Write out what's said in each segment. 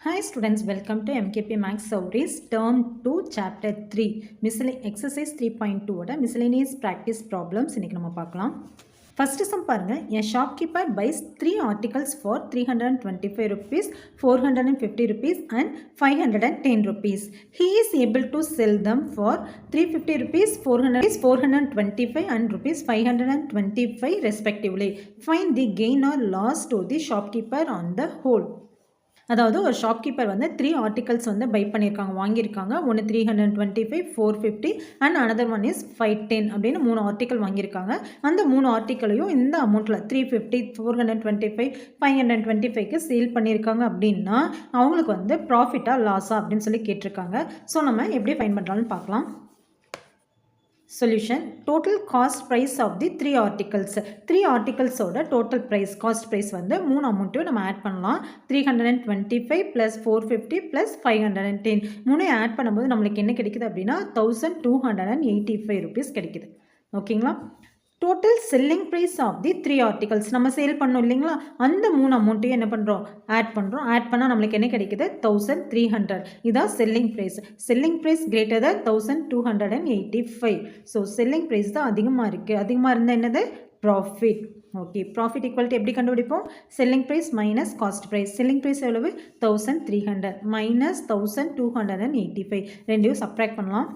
Hi students, welcome to MKP Max Stories Term 2 Chapter 3 Exercise 3.2 ஓட Miscellaneous Practice Problems இன்னைக்கு நம்ம பார்க்கலாம். First sum பாருங்க. A shopkeeper buys 3 articles for 325 rupees, 450 rupees and 510 rupees. He is able to sell them for 350 rupees, 400 rupees, 425 and rupees 525 respectively. Find the gain or loss to the shopkeeper on the whole. அதாவது ஒரு shopkeeper வந்து 3 articles வந்து by பண்ணியிருக்காங்க, வாங்கியிருக்காங்க. ஒன்று 325, 450 and another one is 510 அப்படின்னு 3 article வாங்கியிருக்காங்க. அந்த 3 ஆர்டிக்கலையும் இந்த அமௌண்ட்டில் 350, 425, 525க்கு சேல் பண்ணியிருக்காங்க அப்படின்னா அவங்களுக்கு வந்து ப்ராஃபிட்டாக லாஸா அப்படின்னு சொல்லி கேட்டிருக்காங்க. ஸோ நம்ம எப்படி ஃபைண்ட் பண்ணுறான்னு பார்க்கலாம். Solution: total cost price of the 3 articles. 3 articles ஓட total price, cost price வந்து 3 அமௌண்ட்டையும் நம்ம ஆட் பண்ணலாம். 325 plus 450 plus 510 மூணு ஆட் பண்ணும்போது நம்மளுக்கு என்ன கிடைக்குது அப்படின்னா 1285 rupees கிடைக்குது. ஓகேங்களா? Total selling price of the 3 articles நம்ம சேல் பண்ணோம் இல்லைங்களா, அந்த 3 அமௌண்ட்டையும் என்ன பண்ணுறோம், ஆட் பண்ணுறோம். ஆட் பண்ணால் நம்மளுக்கு என்ன கிடைக்குது 1300. இதான் selling price. Selling price greater தான் 1285. ஸோ செல்லிங் ப்ரைஸ் தான் அதிகமாக இருக்குது. அதிகமாக இருந்தால் என்னது, ப்ராஃபிட். ஓகே, ப்ராஃபிட் ஈக்குவல்ட்டி எப்படி கண்டுபிடிப்போம், selling price minus cost price. Selling price எவ்வளவு 1300 மைனஸ் 1285. ரெண்டையும் சப்ராக்ட் பண்ணலாம்.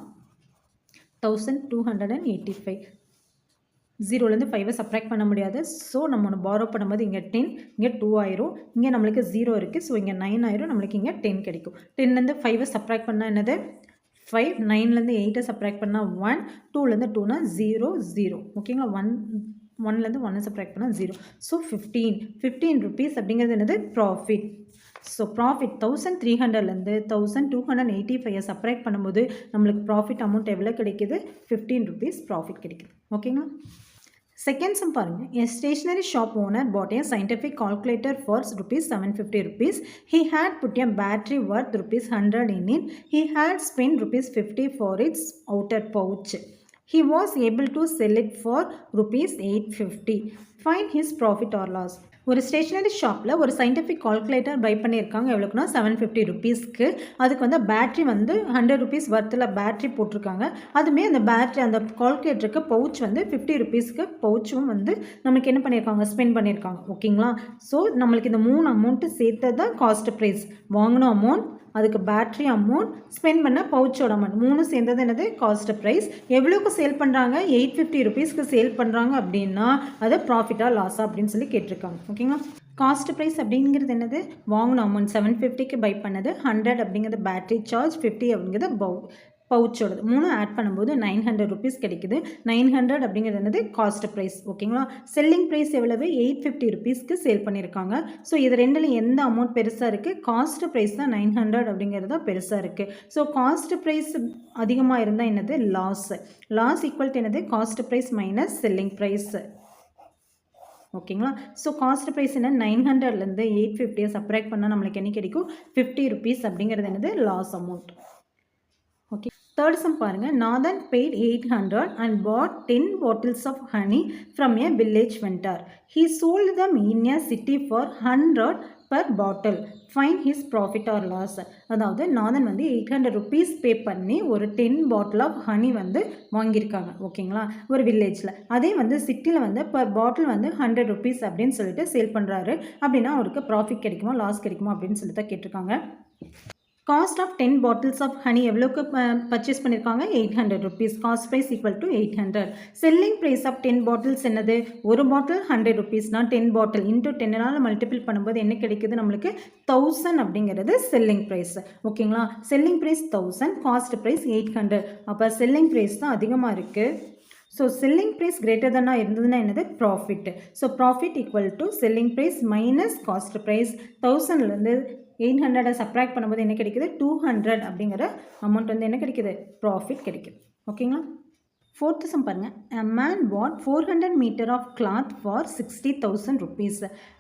1285 ஜீரோலேருந்து 5 சப்ராக்ட் பண்ண முடியாது. ஸோ நம்ம ஒன்று பாரோ பண்ணும்போது இங்கே 10, இங்கே 2 ஆயிரும். இங்கே நம்மளுக்கு 0 இருக்குது. ஸோ இங்கே 9 ஆயிரும். நம்மளுக்கு இங்கே 10 கிடைக்கும். 10லேருந்து 5 சப்ராக்ட் பண்ணால் என்னது 5, 9லேருந்து 8 சப்ராக்ட் பண்ணால் 1, 2லேருந்து 2னா 0, 0. ஓகேங்களா, 1லேருந்து 1 சப்ராக்ட் பண்ணால் 0. ஸோ 15 rupees அப்படிங்கிறது என்னது, ப்ராஃபிட். ஸோ ப்ராஃபிட் 1300லேருந்து 1285 சப்ராக்ட் பண்ணும்போது நம்மளுக்கு ப்ராஃபிட் அமௌண்ட் எவ்வளோ கிடைக்குது, 15 rupees ப்ராஃபிட் கிடைக்குது. ஓகேங்களா? செகண்ட் சம் பாருங்க. A stationery shop owner bought a scientific calculator for rupees 750 rupees. He had put a battery worth rupees 100 in it. He had spent rupees 50 for its outer pouch. He was able to sell it for rupees 850. Find his profit or loss. ஒரு stationary ஷாப்பில் ஒரு scientific calculator by பண்ணியிருக்காங்க. எவ்வளோக்குன்னா 750 rupeesக்கு. அதுக்கு வந்து battery வந்து 100 rupees வர்த்தில் battery போட்டிருக்காங்க. அதுமே அந்த பேட்ரி அந்த கால்குலேட்டருக்கு பவுச் வந்து 50 rupeesக்கு பவுச்சும் வந்து நமக்கு என்ன பண்ணியிருக்காங்க, ஸ்பெண்ட் பண்ணியிருக்காங்க. ஓகேங்களா? ஸோ நம்மளுக்கு இந்த 3 அமௌண்ட்டு சேர்த்து தான் காஸ்ட் ப்ரைஸ். வாங்கின அமௌண்ட், அதுக்கு பேட்ரி அமௌண்ட், ஸ்பெண்ட் பண்ண பவுச்சோட அமௌண்ட், 3 சேர்ந்தது என்னது காஸ்ட் ப்ரைஸ். எவ்வளோக்கு சேல் பண்ணுறாங்க, 850 rupeesக்கு சேல் பண்ணுறாங்க அப்படின்னா அது ப்ராஃபிட்டாக லாஸா அப்படின்னு சொல்லி கேட்டிருக்காங்க. ஓகேங்களா? காஸ்ட் ப்ரைஸ் அப்படிங்கிறது என்னது, வாங்கின அமௌண்ட் 750க்கு பை பண்ணது, 100 அப்படிங்கிறது பேட்ரி சார்ஜ், 50 அப்படிங்கிறது பவுச்சோடது. 3 ஆட் பண்ணும்போது 900 rupees கிடைக்குது. 900 அப்படிங்கிறது என்னது காஸ்ட் ப்ரைஸ். ஓகேங்களா? செல்லிங் ப்ரைஸ் எவ்வளவு, 850 rupeesக்கு சேல் பண்ணியிருக்காங்க. ஸோ இது ரெண்டில் எந்த அமௌண்ட் பெருசாக இருக்குது, காஸ்ட் ப்ரைஸ் தான் 900 அப்படிங்கிறது தான் பெருசாக இருக்குது. ஸோ காஸ்ட் ப்ரைஸ் அதிகமாக இருந்தால் என்னது, லாஸ். லாஸ் ஈக்குவல் டு என்னது, cost price minus selling price. ஓகேங்களா? ஸோ காஸ்ட் ப்ரைஸ் என்ன, 900லேருந்து 850 சப்ராக்ட் பண்ணால் நம்மளுக்கு என்ன கிடைக்கும், 50 rupees அப்படிங்கிறது என்னது loss amount. Okay, third sum பாருங்க. Nathan paid 800 and bought 10 bottles of honey from a village vendor. He sold them in a city for 100 per bottle. Find his profit or loss. அதாவது நாதன் வந்து 800 rupees பே பண்ணி ஒரு 10 bottle of honey வந்து வாங்கியிருக்காங்க. ஓகேங்களா? ஒரு வில்லேஜில். அதே வந்து சிட்டியில் வந்து பர் பாட்டில் வந்து 100 rupees அப்படின்னு சொல்லிட்டு சேல் பண்ணுறாரு. அப்படின்னா அவருக்கு ப்ராஃபிட் கிடைக்குமா, லாஸ் கிடைக்குமா அப்படின்னு சொல்லிட்டு தான் கேட்டிருக்காங்க. Cost of 10 bottles of honey எவ்வளோக்கு பர்ச்சேஸ் பண்ணியிருக்காங்க, 800 rupees. Cost price equal to 800. Selling price of 10 bottles என்னது, ஒரு பாட்டில் 100 rupeesனா 10 bottle இன்ட்டு 10னால் மல்டிபிள் பண்ணும்போது என்ன கிடைக்குது நம்மளுக்கு, 1000 அப்படிங்கிறது செல்லிங் ப்ரைஸ். ஓகேங்களா? Selling price 1000, cost price 800. அப்போ செல்லிங் ப்ரைஸ் தான் அதிகமாக இருக்குது. ஸோ செல்லிங் ப்ரைஸ் கிரேட்டர் தானாக இருந்ததுன்னா என்னது, profit. So profit equal to selling price minus cost price. 1000லேருந்து 800 சப்ராக்ட் பண்ணும்போது என்ன கிடைக்குது, 200 அப்படிங்கிற அமௌண்ட் வந்து என்ன கிடைக்குது, ப்ராஃபிட் கிடைக்குது. ஓகேங்களா? ஃபோர்த்து சம் பாருங்க. A man bought 400 meter of cloth for 60,000 rupees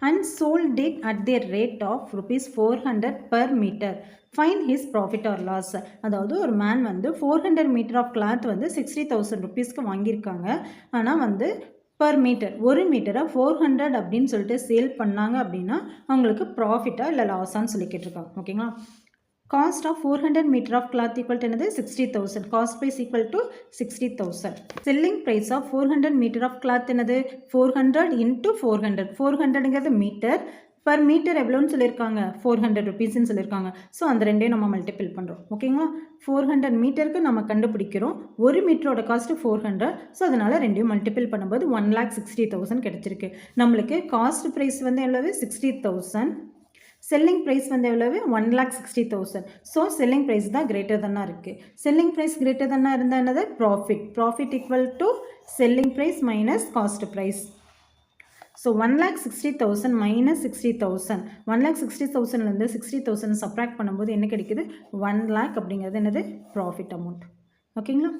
and sold it at the rate of rupees 400 per meter. Find his profit or loss. அதாவது ஒரு மேன் வந்து 400 meter of cloth வந்து 60,000 rupeesக்கு வாங்கியிருக்காங்க. ஆனால் வந்து பர் மீட்டர் ஒரு மீட்டரை 400 அப்படின்னு சொல்லிட்டு சேல் பண்ணாங்க அப்படின்னா அவங்களுக்கு ப்ராஃபிட்டாக இல்லை லாஸான்னு சொல்லி கேட்டிருக்காங்க. ஓகேங்களா? Cost of 400 metre of cloth equal to என்னது 60,000. Cost price equal to 60,000. Selling price of 400 metre of cloth என்னது 400 இன்ட்டு 400. 400ங்கிறது மீட்டர், பர் மீட்டர் எவ்வளோன்னு சொல்லியிருக்காங்க 400 ருபீஸ்ன்னு சொல்லியிருக்காங்க. ஸோ அந்த ரெண்டையும் நம்ம மல்டிபிள் பண்ணுறோம். ஓகேங்களா? 400 மீட்டருக்கு நம்ம கண்டுபிடிக்கிறோம். ஒரு மீட்டரோட காஸ்ட்டு 400. ஸோ அதனால் ரெண்டையும் மல்டிபிள் பண்ணும்போது 1,60,000 கிடச்சிருக்கு. நம்மளுக்கு காஸ்ட் ப்ரைஸ் வந்து எவ்வளவு 60,000, செல்லிங் ப்ரைஸ் வந்து எவ்வளவு 1,60,000. ஸோ செல்லிங் ப்ரைஸ் தான் கிரேட்டர் தன்னாக இருக்குது. செல்லிங் ப்ரைஸ் கிரேட்டர் தன்னாக இருந்தால் என்னது profit. Profit equal to selling price minus cost price. So 1,60,000 minus 60,000. 1,60,000லேருந்து 60,000 சப்ராக்ட் பண்ணும்போது என்ன கிடைக்குது 1,00,000 அப்படிங்கிறது என்னது ப்ராஃபிட் அமௌண்ட். ஓகேங்களா?